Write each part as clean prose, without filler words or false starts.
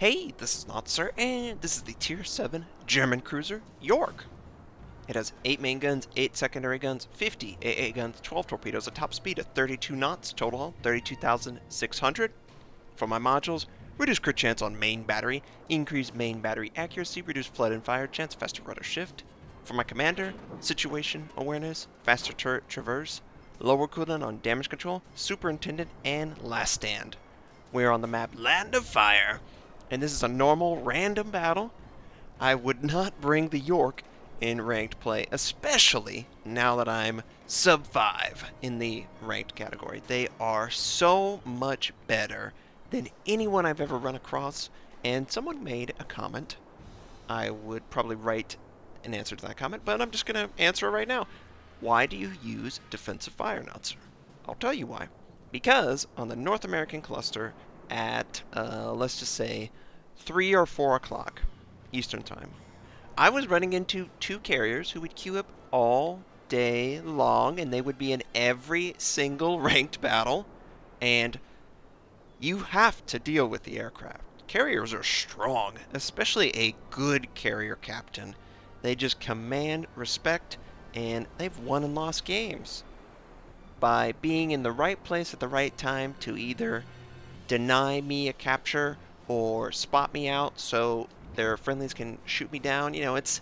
Hey, this is Notser, and this is the Tier 7 German cruiser, Yorck. It has 8 main guns, 8 secondary guns, 50 AA guns, 12 torpedoes, a top speed of 32 knots, total hull 32,600. For my modules, reduce crit chance on main battery, increase main battery accuracy, reduce flood and fire chance, faster rudder shift. For my commander, situation awareness, faster turret traverse, lower cooldown on damage control, superintendent, and last stand. We're on the map Land of Fire, and this is a normal random battle. I would not bring the Yorck in ranked play, especially now that I'm sub 5 in the ranked category. They are so much better than anyone I've ever run across, and someone made a comment. I would probably write an answer to that comment, but I'm just going to answer it right now. Why do you use defensive fire, Notser? I'll tell you why. Because on the North American cluster at, let's just say, 3 or 4 o'clock Eastern Time, I was running into 2 carriers who would queue up all day long, and they would be in every single ranked battle, and you have to deal with the aircraft. Carriers are strong, especially a good carrier captain. They just command respect, and they've won and lost games by being in the right place at the right time to either deny me a capture or spot me out so their friendlies can shoot me down. You know, it's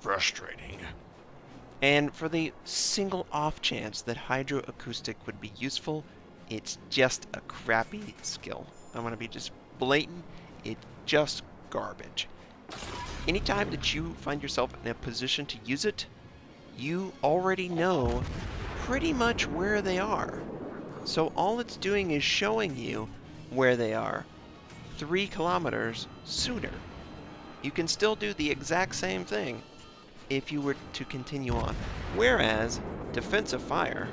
frustrating. And for the single off chance that hydroacoustic would be useful, it's just a crappy skill. I'm going to be just blatant. It's just garbage. Anytime that you find yourself in a position to use it, you already know pretty much where they are. So all it's doing is showing you where they are 3 kilometers sooner. You can still do the exact same thing if you were to continue on. Whereas defensive fire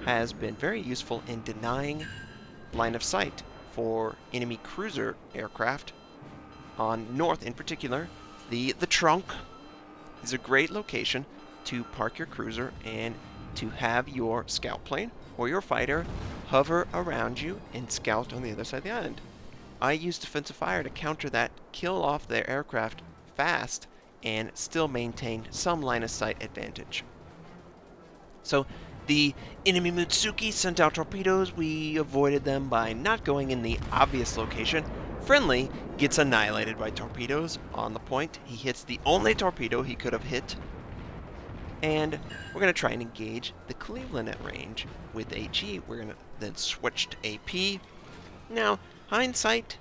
has been very useful in denying line of sight for enemy cruiser aircraft. On north in particular, the trunk is a great location to park your cruiser and to have your scout plane or your fighter hover around you and scout on the other side of the island. I use defensive fire to counter that, kill off their aircraft fast, and still maintain some line of sight advantage. So the enemy Mutsuki sent out torpedoes. We avoided them by not going in the obvious location. Friendly gets annihilated by torpedoes on the point. He hits the only torpedo he could have hit. And we're going to try and engage the Cleveland at range with HE. We're going to then switch to AP. Now, hindsight,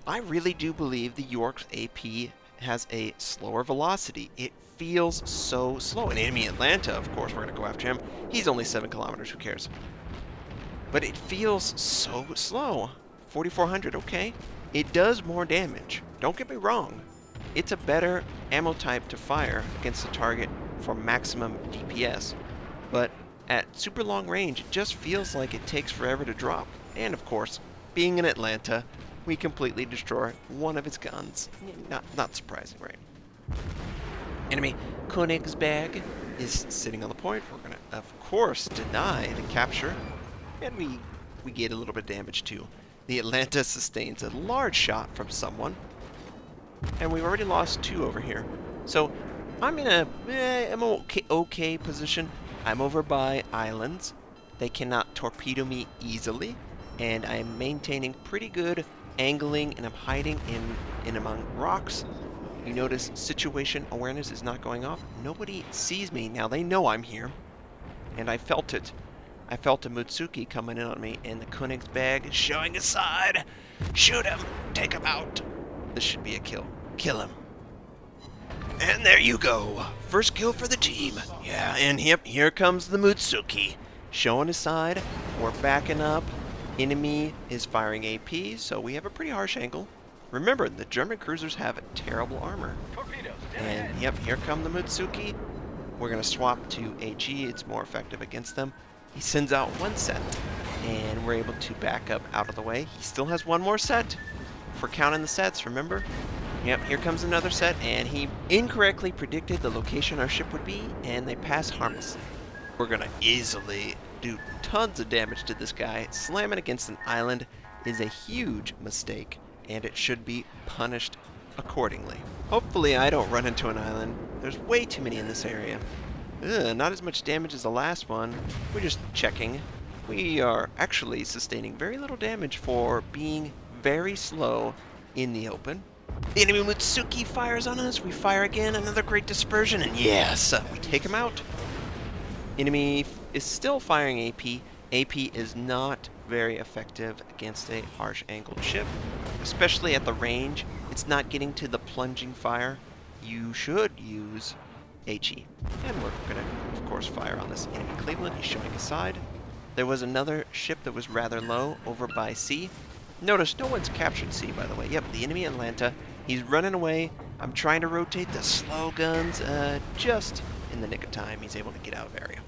I really do believe the Yorck's AP has a slower velocity. It feels so slow. An enemy Atlanta, of course, we're going to go after him. He's only 7 kilometers, who cares? But it feels so slow. 4,400, okay. It does more damage. Don't get me wrong. It's a better ammo type to fire against the target for maximum DPS. But at super long range, it just feels like it takes forever to drop. And of course, being in Atlanta, we completely destroy one of its guns. Not surprising, right? Enemy Königsberg is sitting on the point. We're going to, of course, deny the capture. And we get a little bit of damage too. The Atlanta sustains a large shot from someone. And we've already lost 2 over here. So I'm in I'm okay position. I'm over by islands. They cannot torpedo me easily. And I'm maintaining pretty good angling, and I'm hiding in among rocks. You notice situation awareness is not going off. Nobody sees me. Now they know I'm here. And I felt it. I felt a Mutsuki coming in on me, and the Königsberg is showing his side. Shoot him. Take him out. This should be a kill. Kill him. And there you go. First kill for the team. Yeah, and yep, here comes the Mutsuki. Showing his side. We're backing up. Enemy is firing AP, so we have a pretty harsh angle. Remember, the German cruisers have terrible armor. And yep, here come the Mutsuki. We're going to swap to HE. It's more effective against them. He sends out 1 set, and we're able to back up out of the way. He still has 1 more set. For counting the sets, remember? Yep, here comes another set, and he incorrectly predicted the location our ship would be, and they pass harmlessly. We're going to easily do tons of damage to this guy. Slamming against an island is a huge mistake, and it should be punished accordingly. Hopefully I don't run into an island. There's way too many in this area. Ugh, not as much damage as the last one. We're just checking. We are actually sustaining very little damage for being very slow in the open. The enemy Mutsuki fires on us. We fire again. Another great dispersion. And yes, we take him out. Enemy is still firing AP. AP is not very effective against a harsh angled ship, especially at the range. It's not getting to the plunging fire. You should use HE. And we're going to, of course, fire on this enemy Cleveland. He's showing his side. There was another ship that was rather low over by C. Notice no one's captured C, by the way. Yep, the enemy Atlanta. He's running away. I'm trying to rotate the slow guns. Just in the nick of time, he's able to get out of area.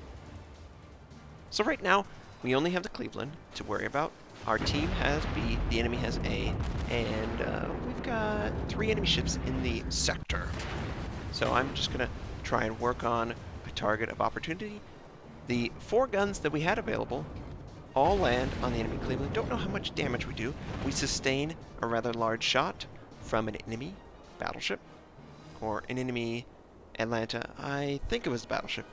So right now, we only have the Cleveland to worry about. Our team has B, the enemy has A, and we've got 3 enemy ships in the sector. So I'm just going to try and work on a target of opportunity. The 4 guns that we had available all land on the enemy Cleveland. Don't know how much damage we do. We sustain a rather large shot from an enemy battleship, or an enemy Atlanta. I think it was the battleship.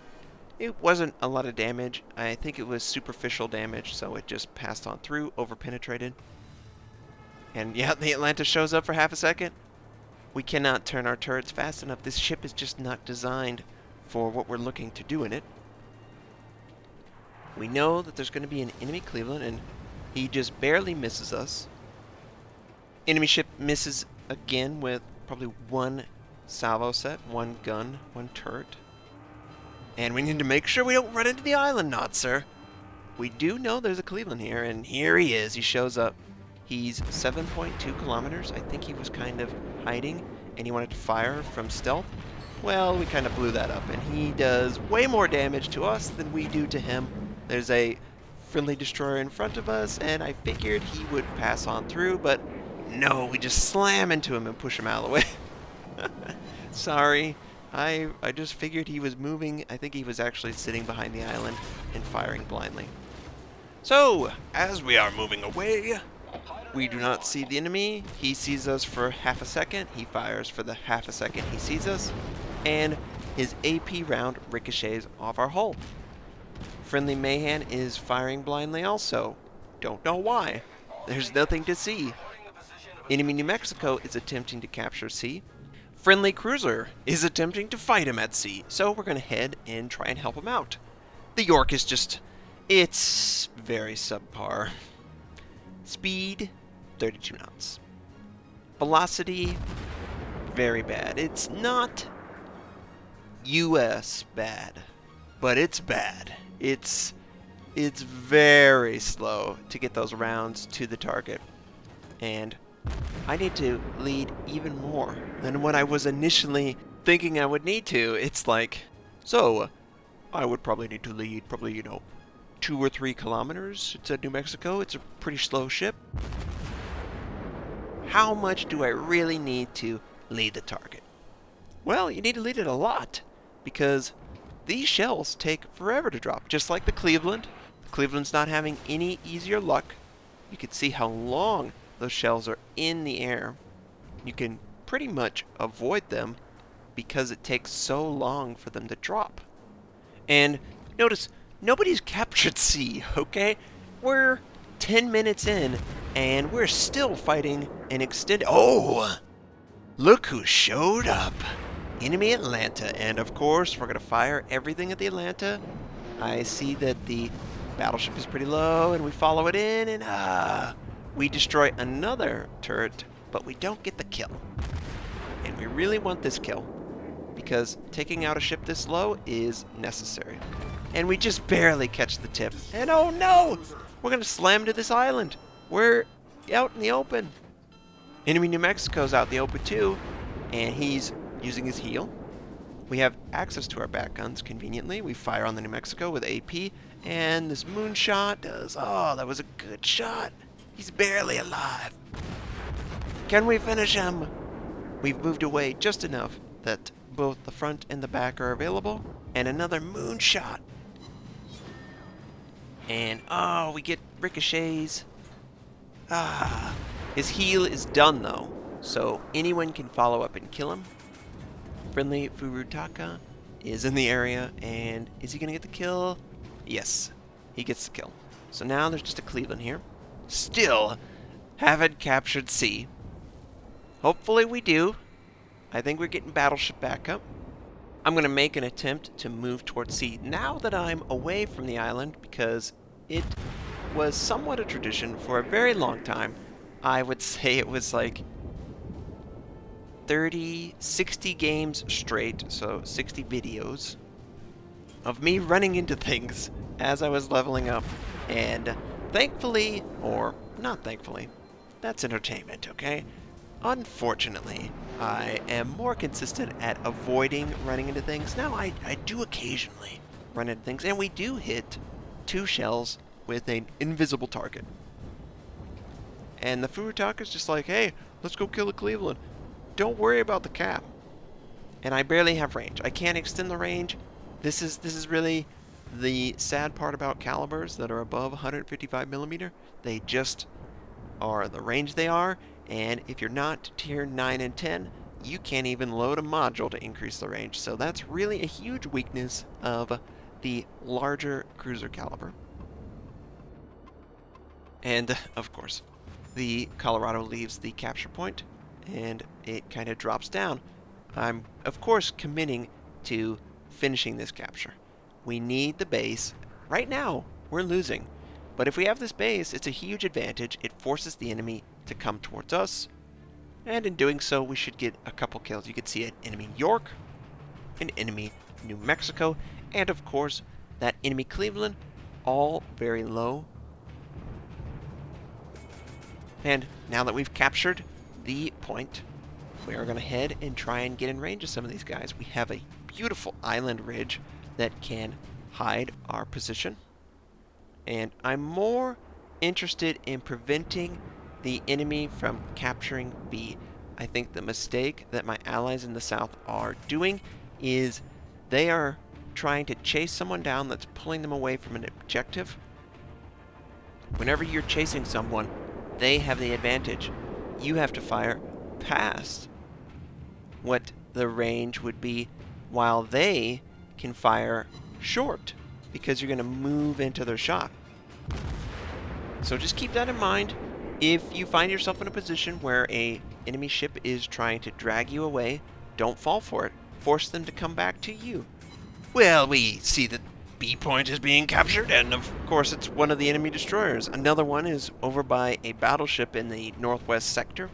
It wasn't a lot of damage. I think it was superficial damage, so it just passed on through, over-penetrated. And yeah, the Atlanta shows up for half a second. We cannot turn our turrets fast enough. This ship is just not designed for what we're looking to do in it. We know that there's going to be an enemy Cleveland, and he just barely misses us. Enemy ship misses again with probably 1 salvo set, 1 gun, 1 turret. And we need to make sure we don't run into the island, Notser. We do know there's a Cleveland here, and here he is. He shows up. He's 7.2 kilometers. I think he was kind of hiding, and he wanted to fire from stealth. Well, we kind of blew that up, and he does way more damage to us than we do to him. There's a friendly destroyer in front of us, and I figured he would pass on through, but no, we just slam into him and push him out of the way. Sorry. I just figured he was moving. I think he was actually sitting behind the island and firing blindly. So, as we are moving away, we do not see the enemy. He sees us for half a second. He fires for the half a second he sees us. And his AP round ricochets off our hull. Friendly Mahan is firing blindly also. Don't know why. There's nothing to see. Enemy New Mexico is attempting to capture C. Friendly cruiser is attempting to fight him at sea, so we're going to head and try and help him out. The Yorck is just, it's very subpar. Speed, 32 knots. Velocity, very bad. It's not US bad, but it's bad. It's very slow to get those rounds to the target, and I need to lead even more than what I was initially thinking I would need to. It's like, so, I would probably need to lead probably, 2 or 3 kilometers. It's at New Mexico. It's a pretty slow ship. How much do I really need to lead the target? Well, you need to lead it a lot, because these shells take forever to drop, just like the Cleveland. The Cleveland's not having any easier luck. You can see how long those shells are in the air. You can pretty much avoid them because it takes so long for them to drop. And notice, nobody's captured C, okay? We're 10 minutes in, and we're still fighting an extended... Oh! Look who showed up! Enemy Atlanta, and of course, we're going to fire everything at the Atlanta. I see that the battleship is pretty low, and we follow it in, and we destroy another turret, but we don't get the kill. And we really want this kill, because taking out a ship this low is necessary. And we just barely catch the tip. And oh no! We're going to slam to this island. We're out in the open. Enemy New Mexico's out in the open too, and he's using his heel. We have access to our back guns conveniently. We fire on the New Mexico with AP, and this moonshot does... Oh, that was a good shot. He's barely alive. Can we finish him? We've moved away just enough that both the front and the back are available. And another moonshot. And, oh, we get ricochets. His heal is done, though, so anyone can follow up and kill him. Friendly Furutaka is in the area, and is he going to get the kill? Yes, he gets the kill. So now there's just a Cleveland here. Still haven't captured C. Hopefully we do. I think we're getting battleship backup. I'm going to make an attempt to move towards C now that I'm away from the island, because it was somewhat a tradition for a very long time. I would say it was like 30, 60 games straight, so 60 videos of me running into things as I was leveling up. And thankfully, or not thankfully, that's entertainment, okay? Unfortunately, I am more consistent at avoiding running into things. Now, I do occasionally run into things, and we do hit 2 shells with an invisible target. And the Furutaka's just like, hey, let's go kill a Cleveland. Don't worry about the cap. And I barely have range. I can't extend the range. This is really the sad part about calibers that are above 155 millimeter. They just are the range they are, and if you're not tier 9 and 10, you can't even load a module to increase the range. So that's really a huge weakness of the larger cruiser caliber. And, of course, the Colorado leaves the capture point, and it kind of drops down. I'm, of course, committing to finishing this capture. We need the base. Right now, we're losing. But if we have this base, it's a huge advantage. It forces the enemy to come towards us. And in doing so, we should get a couple kills. You can see an enemy Yorck, an enemy New Mexico, and of course, that enemy Cleveland, all very low. And now that we've captured the point, we are going to head and try and get in range of some of these guys. We have a beautiful island ridge that can hide our position. And I'm more interested in preventing the enemy from capturing B. I think the mistake that my allies in the south are doing is they are trying to chase someone down that's pulling them away from an objective. Whenever you're chasing someone, they have the advantage. You have to fire past what the range would be, while they can fire short because you're going to move into their shot. So just keep that in mind. If you find yourself in a position where an enemy ship is trying to drag you away, don't fall for it. Force them to come back to you. Well, we see that B point is being captured, and of course it's one of the enemy destroyers. Another one is over by a battleship in the northwest sector.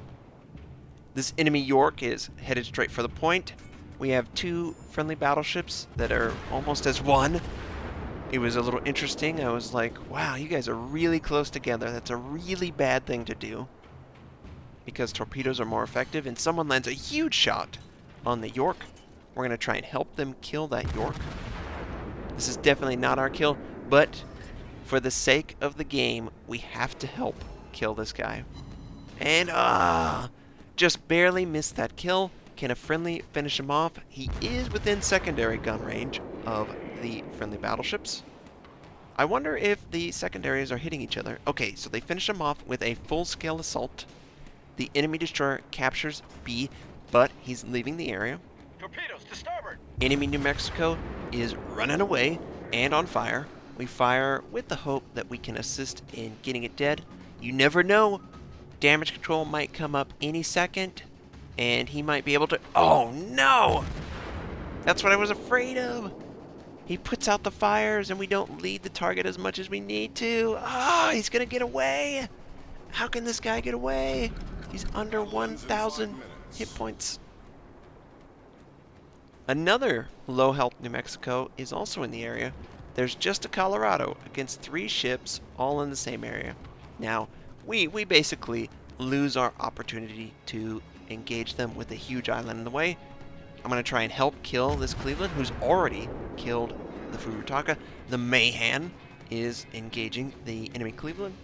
This enemy Yorck is headed straight for the point. We have 2 friendly battleships that are almost as one. It was a little interesting. I was like, wow, you guys are really close together. That's a really bad thing to do, because torpedoes are more effective, and someone lands a huge shot on the Yorck. We're going to try and help them kill that Yorck. This is definitely not our kill, but for the sake of the game, we have to help kill this guy. And, just barely missed that kill. Can a friendly finish him off? He is within secondary gun range of the friendly battleships. I wonder if the secondaries are hitting each other. Okay, so they finish him off with a full-scale assault. The enemy destroyer captures B, but he's leaving the area. Torpedoes to starboard! Enemy New Mexico is running away and on fire. We fire with the hope that we can assist in getting it dead. You never know. Damage control might come up any second, and he might be able to... Oh, no! That's what I was afraid of. He puts out the fires, and we don't lead the target as much as we need to. Ah, he's going to get away. How can this guy get away? He's under 1,000 hit points. Another low health New Mexico is also in the area. There's just a Colorado against 3 ships all in the same area. Now, we basically lose our opportunity to engage them with a huge island in the way. I'm going to try and help kill this Cleveland, who's already killed the Furutaka. The Mayhan is engaging the enemy Cleveland.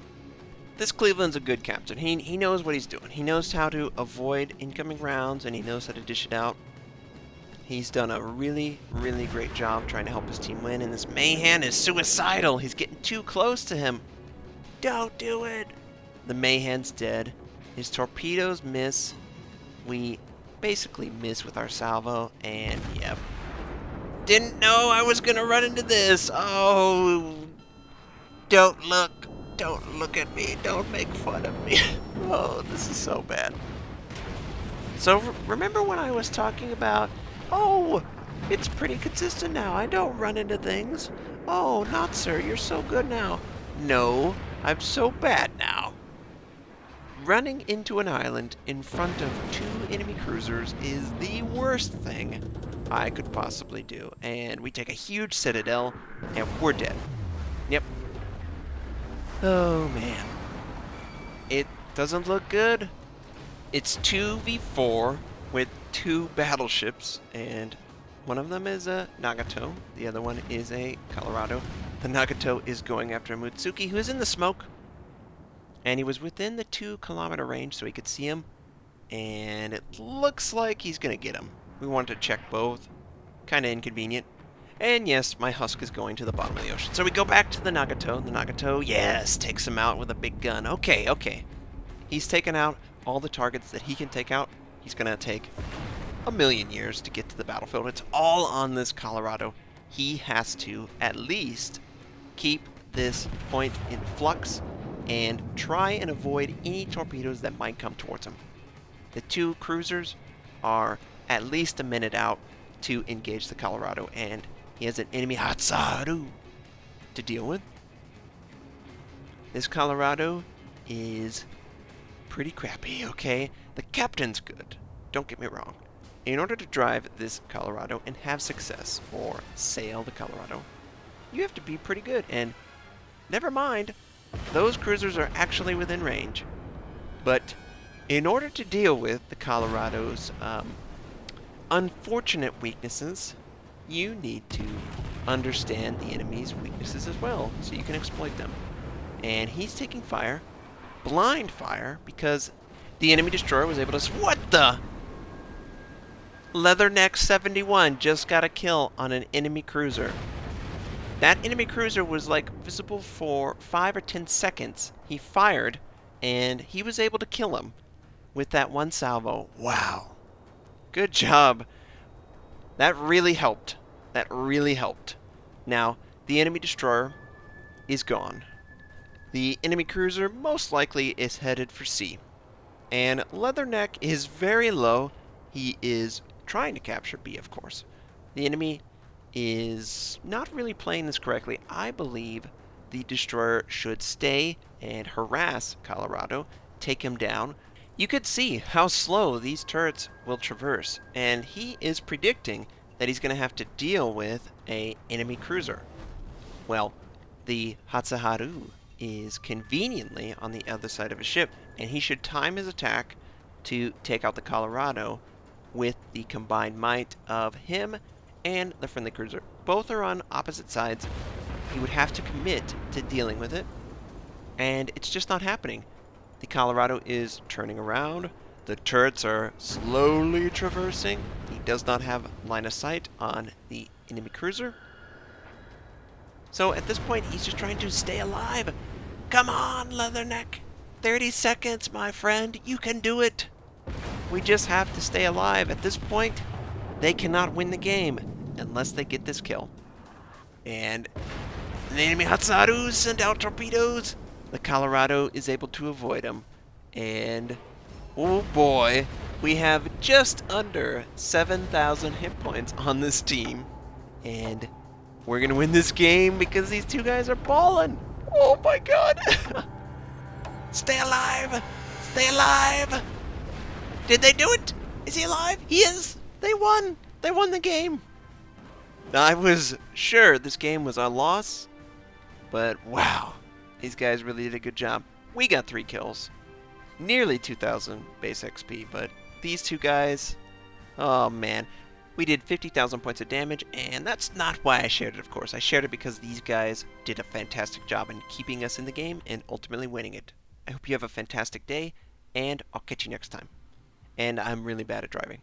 This Cleveland's a good captain. He knows what he's doing. He knows how to avoid incoming rounds, and he knows how to dish it out. He's done a really, really great job trying to help his team win, and this Mayhan is suicidal. He's getting too close to him. Don't do it. The Mayhan's dead. His torpedoes miss. We basically miss with our salvo, and yep. Didn't know I was gonna run into this. Oh, don't look. Don't look at me. Don't make fun of me. Oh, this is so bad. So remember when I was talking about, oh, it's pretty consistent now. I don't run into things. Oh, Notser, you're so good now. No, I'm so bad now. Running into an island in front of 2 enemy cruisers is the worst thing I could possibly do. And we take a huge citadel, and we're dead. Yep. Oh, man. It doesn't look good. It's 2v4 with 2 battleships, and one of them is a Nagato, the other one is a Colorado. The Nagato is going after Mutsuki, who is in the smoke, and he was within the 2-kilometer range, so he could see him, and it looks like he's going to get him. We wanted to check both. Kind of inconvenient. And yes, my husk is going to the bottom of the ocean. So we go back to the Nagato. The Nagato, yes, takes him out with a big gun. Okay. He's taken out all the targets that he can take out. He's going to take a million years to get to the battlefield. It's all on this Colorado. He has to at least keep this point in flux and try and avoid any torpedoes that might come towards him. The 2 cruisers are at least a minute out to engage the Colorado, and he has an enemy Hatsaru to deal with. This Colorado is pretty crappy, okay? The captain's good, don't get me wrong. In order to drive this Colorado and have success, or sail the Colorado, you have to be pretty good, and never mind, those cruisers are actually within range. But in order to deal with the Colorado's unfortunate weaknesses, you need to understand the enemy's weaknesses as well, so you can exploit them. And he's taking fire, blind fire, because the enemy destroyer was able to... What the? Leatherneck 71 just got a kill on an enemy cruiser. That enemy cruiser was like visible for 5 or 10 seconds. He fired, and he was able to kill him with that one salvo. Wow. Good job. That really helped. That really helped. Now, the enemy destroyer is gone. The enemy cruiser most likely is headed for sea. And Leatherneck is very low. He is trying to capture B, of course. The enemy is not really playing this correctly. I believe the destroyer should stay and harass Colorado, take him down. You could see how slow these turrets will traverse, and he is predicting that he's going to have to deal with an enemy cruiser. Well, the Hatsaharu is conveniently on the other side of his ship, and he should time his attack to take out the Colorado with the combined might of him and the friendly cruiser. Both are on opposite sides. He would have to commit to dealing with it, and it's just not happening. The Colorado is turning around. The turrets are slowly traversing. He does not have line of sight on the enemy cruiser. So at this point, he's just trying to stay alive. Come on, Leatherneck. 30 seconds, my friend. You can do it. We just have to stay alive. At this point, they cannot win the game unless they get this kill. And the enemy Hatsaru send out torpedoes. The Colorado is able to avoid them. And, oh boy, we have just under 7,000 hit points on this team. And we're going to win this game because these 2 guys are balling. Oh my god. Stay alive. Stay alive. Did they do it? Is he alive? He is. They won. They won the game. I was sure this game was a loss, but wow. These guys really did a good job. We got 3 kills. Nearly 2,000 base XP, but these 2 guys, oh man. We did 50,000 points of damage, and that's not why I shared it, of course. I shared it because these guys did a fantastic job in keeping us in the game and ultimately winning it. I hope you have a fantastic day, and I'll catch you next time. And I'm really bad at driving.